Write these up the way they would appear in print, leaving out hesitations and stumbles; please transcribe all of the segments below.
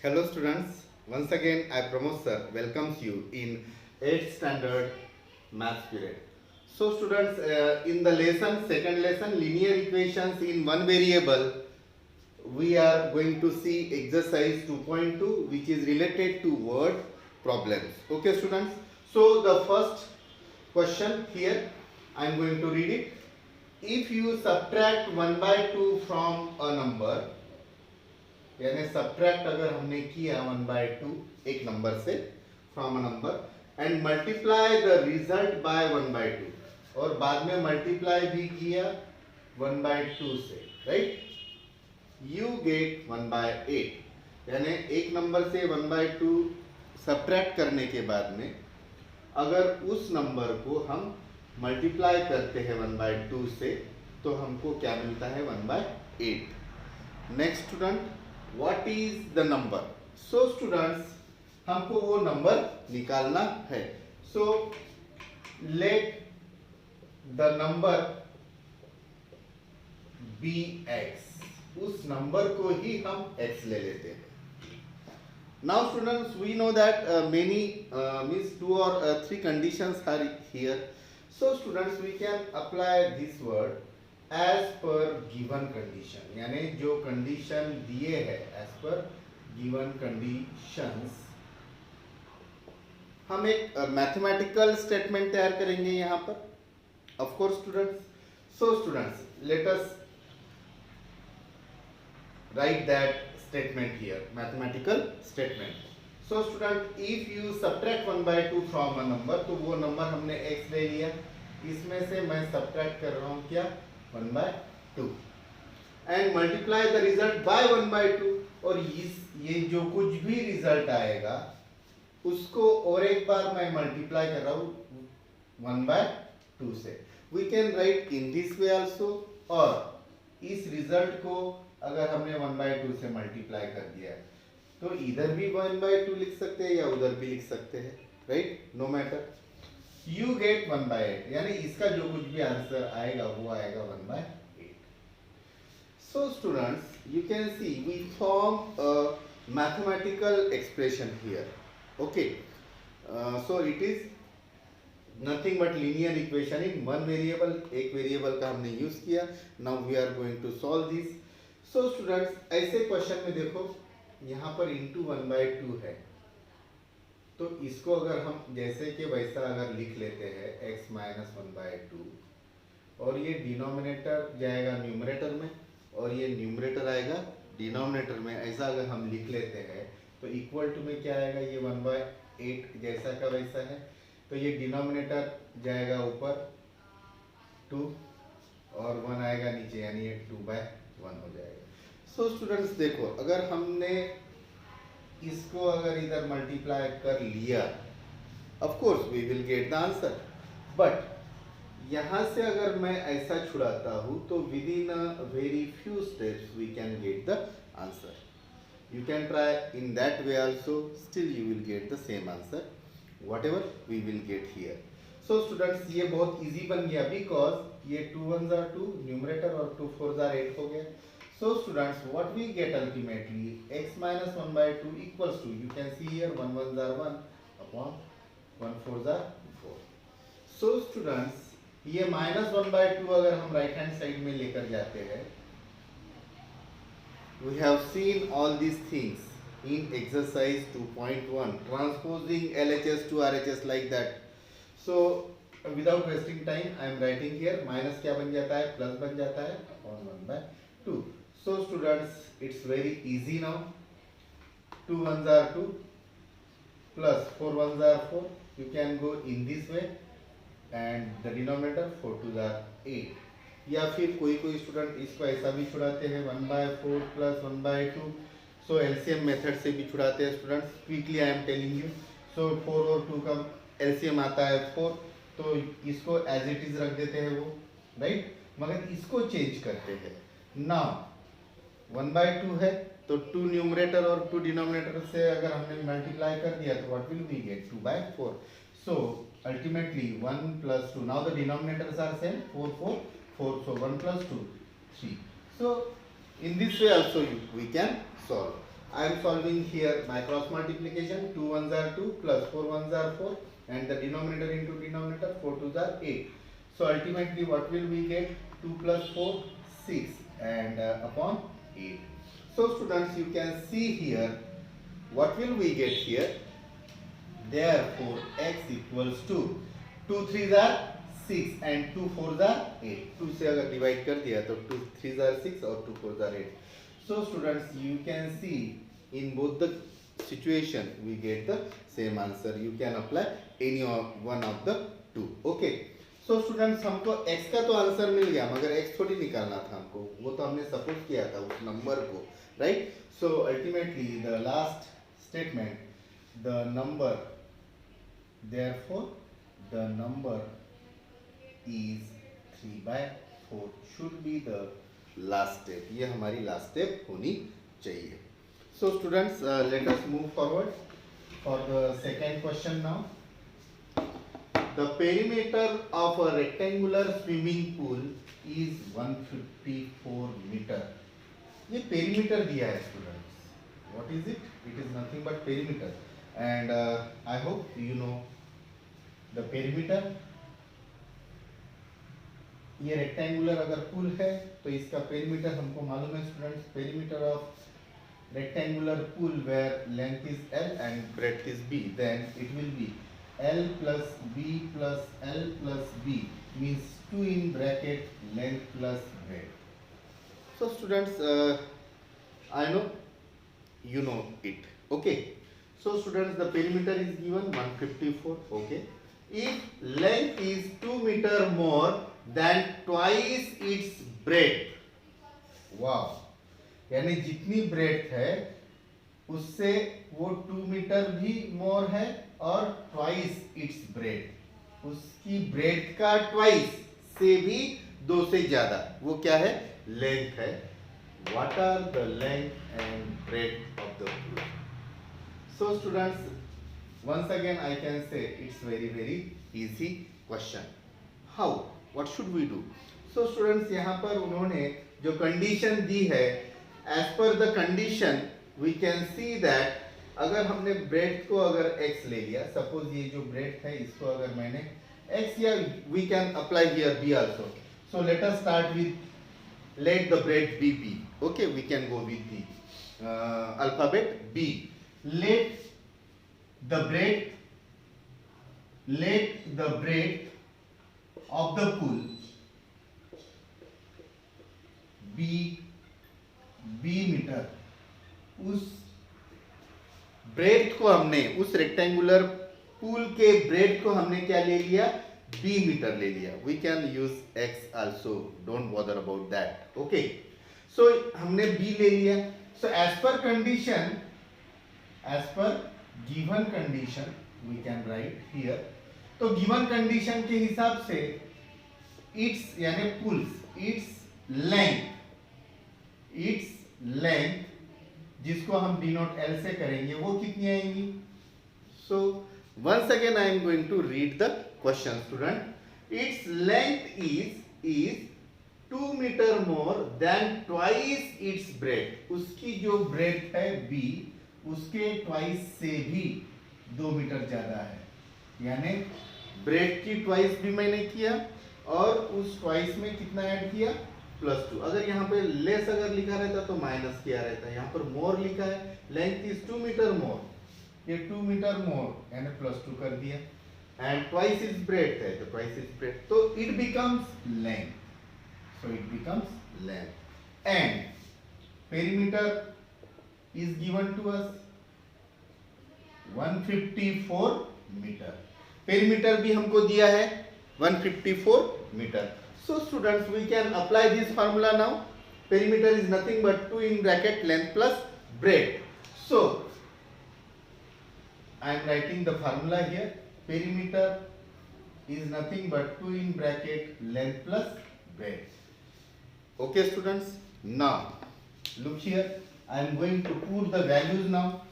Hello students, once again I Pramod sir welcomes you in 8th standard maths period. So students, in the lesson, second lesson, linear equations in one variable, we are going to see exercise 2.2 which is related to word problems. Okay students, so the first question here, I am going to read it. If you subtract 1 by 2 from a number, यानी subtract अगर हमने किया 1/2 एक number से from a number and multiply the result by 1/2 और बाद में multiply भी किया 1/2 से, राइट, यू गेट 1/8। यानी एक नंबर से 1/2 सब्ट्रैक्ट करने के बाद में अगर उस नंबर को हम मल्टीप्लाई करते हैं 1/2 से तो हमको क्या मिलता है 1/8। Next student, what is the number? So students, हमको वो नंबर निकालना है। So let the number be x, उस नंबर को ही हम x ले लेते हैं। Now students, we know that many means 2 or 3 conditions are here. So students, we can apply this word as per given condition, यानी जो कंडीशन दिए है as per given conditions हम एक मैथमेटिकल स्टेटमेंट तैयार करेंगे यहाँ पर, of course students. So students, let us write that statement here, mathematical statement. So student, if you subtract 1/2 from a number, तो वो नंबर हमने x ले लिया, इसमें से मैं subtract कर रहा हूँ क्या 1/2 and multiply the result by 1/2 और ये जो कुछ भी रिजल्ट आएगा उसको और एक बार मैं मल्टीप्लाई कर रहा हूँ 1/2 से। We can write in this way also, और इस रिजल्ट को अगर हमने 1/2 से मल्टीप्लाई कर दिया तो इधर भी 1/2 लिख सकते हैं या उधर भी लिख सकते हैं, right, no matter. You get 1/8, यानी इसका जो कुछ भी आंसर आएगा वो आएगा 1/8। So students, you can see we form a mathematical expression here, okay. So it is nothing but linear equation in one variable, एक वेरिएबल का हमने यूज किया। Now we are going to solve this. So students, ऐसे question में देखो यहाँ पर into 1/2 है, तो इसको अगर हम जैसे कि वैसा अगर लिख लेते हैं x माइनस 1/2 और ये डिनोमिनेटर जाएगा न्यूमरेटर में और ये न्यूमरेटर आएगा डिनोमिनेटर में, ऐसा अगर हम लिख लेते हैं तो इक्वल टू में क्या आएगा, ये 1/8 जैसा का वैसा है, तो ये डिनोमिनेटर जाएगा ऊपर 2 और 1 आएगा नीचे, यानी ये 2/1 हो जाएगा। सो स्टूडेंट्स देखो, अगर हमने इसको अगर इधर मल्टीप्लाई कर लिया, of course we will get the answer, but यहाँ से अगर मैं ऐसा छुड़ाता हूँ तो within a very few steps we can get the answer. You can try in that way also, still you will get the same answer whatever we will get here. So students, ये बहुत easy बन गया because ये 2 1s are 2 numerator और 2 4s are 8 हो गया। So students, what we get ultimately, x minus 1/2 equals to, you can see here 1 1s are 1 upon 1 4s are 4. So students, ये minus 1/2 अगर हम राइट हैंड साइड में लेकर जाते हैं, we have seen all these things in exercise 2.1, transposing LHS to RHS like that. So without wasting time, I am writing here minus क्या बन जाता है, प्लस बन जाता है upon 1/2. So students, it's very easy now. 2 1s are 2 plus 4 1s are 4. You can go in this way and the denominator 4 2s are 8. या फिर कोई स्टूडेंट इसको ऐसा भी छुड़ाते हैं 1/4 प्लस 1/2, सो एलसीएम मेथड से भी छुड़ाते हैं students. Quickly I am telling you. So 4 और 2 का एलसीएम आता है 4, तो इसको एज इट इज रख देते हैं वो, राइट, मगर इसको चेंज करते हैं। नाउ 1/2 है तो 2 न्यूमरेटर और 2 डिनोमिनेटर से अगर हमने मल्टीप्लाई कर दिया तो what will we get 2/4। So ultimately 1 plus 2, now the denominators are same, 4 4 4, so 1 plus 2 3. So in this way also we can solve. I am solving here by cross multiplication. 2 ones are 2 plus 4 ones are 4 and the denominator into denominator 4 twos are 8. So ultimately what will we get? 2 plus 4 6 and upon 8. So students, you can see here what will we get here. Therefore x equals to 2 3s are 6 and 2 4s are 8. 2 से अगर divide कर दिया तो 2 3s are 6 और 2 4s are 8. So students, you can see in both the situation we get the same answer. You can apply any one of the two. Okay. So students, हमको x का तो answer मिल गया मगर x थोड़ी निकालना था हमको, वो तो हमने सपोज किया था उस नंबर को, right? So ultimately the last statement, the number, therefore the number is 3/4 should be the last step. ये हमारी last step होनी चाहिए. So students, let us move forward for the second question now. The perimeter of a rectangular swimming pool is 154 meter. ये perimeter दिया है students. What is it? It is nothing but perimeter. And I hope you know the perimeter. ये rectangular अगर pool है तो इसका perimeter हमको मालूम है students. Perimeter of rectangular pool where length is L and breadth is B, then it will be L plus B plus L plus B means 2 in bracket length plus breadth. So students, I know you know it. Okay. So students, the perimeter is given 154. Okay. If length is 2 meter more than twice its breadth, wow, यानी जितनी breath है उससे वो 2 metre भी मोर है और twice its breath, उसकी breath का ट्वाइस से भी 2 से ज्यादा, वो क्या है? लेंथ है. What are the length and breadth of the pool? So students, once again I can say it's very easy question. How? What should we do? So students, यहाँ पर उन्होंने जो कंडीशन दी है, as per the condition we can see that अगर हमने breath को अगर x ले लिया, सपोज ये जो ब्रेथ है इसको अगर मैंने x, या we can apply here b also. So let us start with, let the breadth be b. Okay, we can go with the alphabet b. Let the breadth of the pool be metre. उस breadth को हमने, उस rectangular pool के breath को हमने क्या ले लिया? b मीटर ले लिया. We can use x also, don't bother about that. Okay, so हमने b ले लिया. So as per condition, as per given condition we can write here. तो given condition के हिसाब से its यानी pools, its length जिसको हम डिनोट L से करेंगे वो कितनी आएंगी? So once again I am going to read the question student. Its length is 2 meter more than twice its breadth. उसकी जो breadth है b, उसके ट्वाइस से भी 2 मीटर ज्यादा है. यानी ब्रेथ की ट्वाइस भी मैंने किया और उस ट्वाइस में कितना ऐड किया? +2. अगर यहाँ पे लेस अगर लिखा रहता तो माइनस किया रहता. यहाँ पर मोर लिखा है, लेंथ इज 2 मीटर मोर, ये 2 मीटर मोर यानी +2 कर दिया. एंड ट्वाइस इज ब्रेथ है तो ट्वाइस इज ब्रेथ, तो it becomes length. So it becomes length. And perimeter is given to us 154 metre. Perimeter भी हमको दिया है 154 metre. So students, we can apply this formula now. Perimeter is nothing but 2 in bracket length plus breadth. So I am writing the formula here. Perimeter is nothing but 2 in bracket length plus breadth. Okay students, now look here. I am going to put the values now.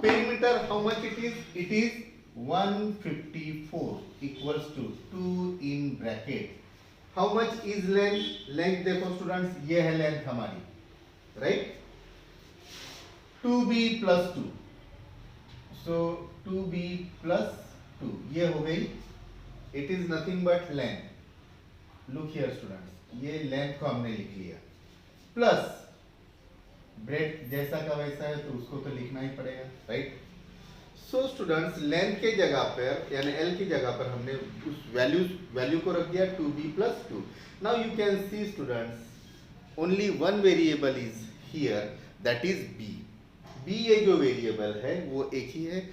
Perimeter, how much it is? It is 154 equals to 2 in bracket. How much is length? Length देखो students, ये है length हमारी, right? 2b plus 2, so 2b plus 2 ये हो गई, it is nothing but length, look here students, ये length को हमने लिख लिया, प्लस ब्रेथ जैसा का वैसा है तो उसको तो लिखना ही पड़ेगा, राइट। सो स्टूडेंट्स लेंथ के जगह पर यानी एल की जगह पर हमने उस वैल्यू को रख दिया 2b plus 2। Now you can C students only one variable is here, that is b। b ये जो वेरिएबल है वो एक ही है,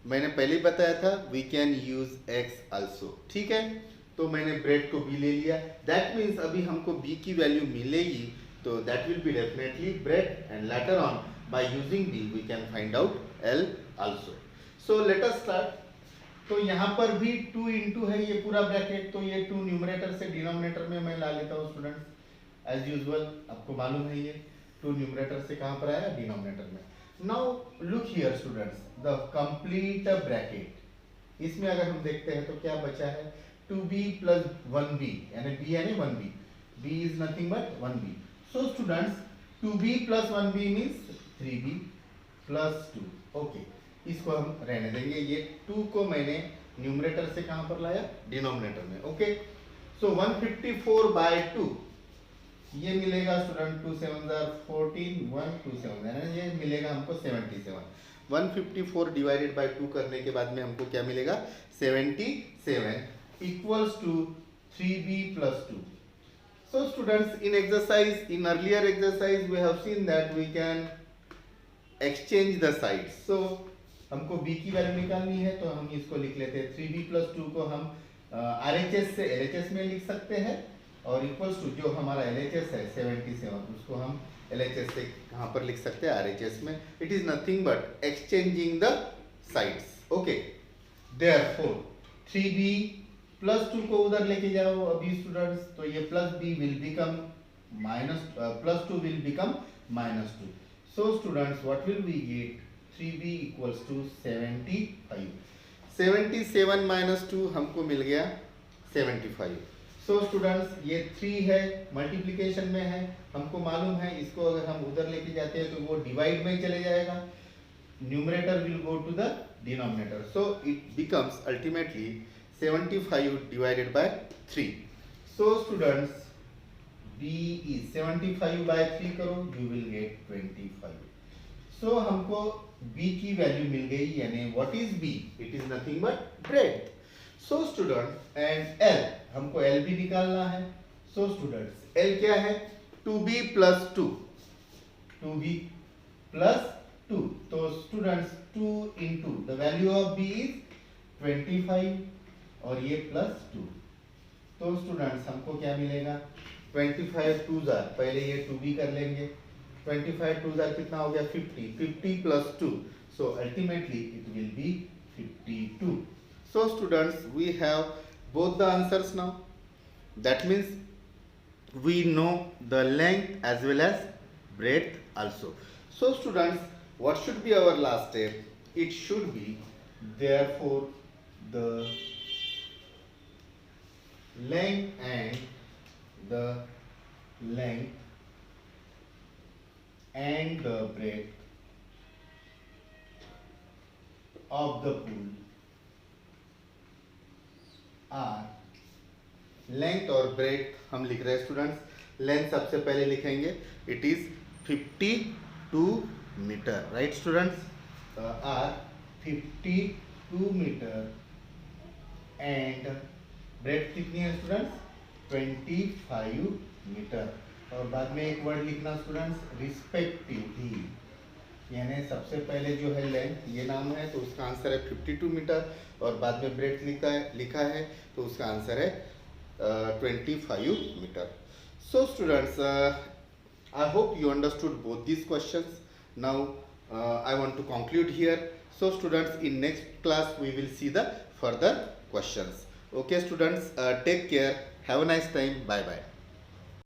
मैंने पहले बताया था we can use x also, ठीक है। तो मैंने ब्रेड को b ले लिया, दैट मीन्स अभी हमको b की वैल्यू मिलेगी तो that will be definitely bread, and later on by using b we can find out l also. So let us start. तो यहाँ पर भी 2 इंटू है ये पूरा ब्रैकेट, तो ये 2 न्यूमरेटर से डिनोमिनेटर में मैं ला लेता हूँ स्टूडेंट्स एज यूजुअल, आपको मालूम है ये 2 न्यूमरेटर से कहाँ पर आया, डिनोमिनेटर में। Now look here students the complete bracket, इसमें अगर हम देखते हैं तो क्या बचा है 2b plus 1b यानी b यानी 1b, b is nothing but 1b। so students 2b plus 1b means 3b plus 2, okay इसको हम रहने देंगे, ये 2 को मैंने न्यूमरेटर से कहां पर लाया, डिनोमिनेटर में, ओके। सो 154 by 2 ये मिलेगा स्टूडेंट, 2 7 14, 1 2 7 यानी ये मिलेगा हमको 77। 154 डिवाइडेड बाय 2 करने के बाद में हमको क्या मिलेगा 77 equals to 3b plus 2। so students in exercise, in earlier exercise we have seen that we can exchange the sides। so हमको b की वैल्यू निकालनी है तो हम इसको लिख लेते हैं 3b plus 2 को हम RHS से LHS में लिख सकते हैं, और इक्वल्स टू जो हमारा LHS है 77 उसको हम LHS से कहाँ पर लिख सकते हैं, RHS में। It is nothing but exchanging the sides, okay. Therefore 3b plus 2 को उधर लेके जाओ अभी स्टूडेंट्स, तो ये plus b will become minus plus 2 will become minus 2। so students what will we get, 3b equals to 75। 77 minus 2 हमको मिल गया 75। So students ये 3 है, मल्टीप्लिकेशन में है, हमको मालूम है इसको अगर हम उधर लेके जाते हैं तो वो डिवाइड में चले जाएगा, numerator will go to the denominator, so it becomes ultimately 75 divided by 3। So students b is 75 by 3 करो, you will get 25। सो हमको b की वैल्यू मिल गई, यानी what is b, it is nothing but bread. So student and l हमको l भी निकालना है। So students l क्या है 2b plus 2, 2b plus 2, तो students 2 into the value of b is 25 और ये plus 2, तो स्टूडेंट्स हमको क्या मिलेगा 25 2 जार, पहले ये 2b कर लेंगे, 25 2 जार कितना हो गया 50, 50 plus 2, so ultimately it will be 52। so students we have both the answers now, that means we know the length as well as breadth also। so students what should be our last step, it should be therefore the length and the breadth of the pool are, length और breadth हम लिख रहे हैं students, length सबसे पहले लिखेंगे it is 52 metre, right students, are 52 metre and breadth कितनी है स्टूडेंट्स 25 मीटर, और बाद में एक वर्ड लिखना स्टूडेंट्स रिस्पेक्टिवली, यानी सबसे पहले जो है लेंथ ये नाम है तो उसका आंसर है 52 मीटर, और बाद में ब्रेथ लिखा है तो उसका आंसर है 25 metre. So students I hope you understood both these questions. Now I want to conclude here. So students, in next class we will see the further questions. Okay students, take care, have a nice time, bye bye.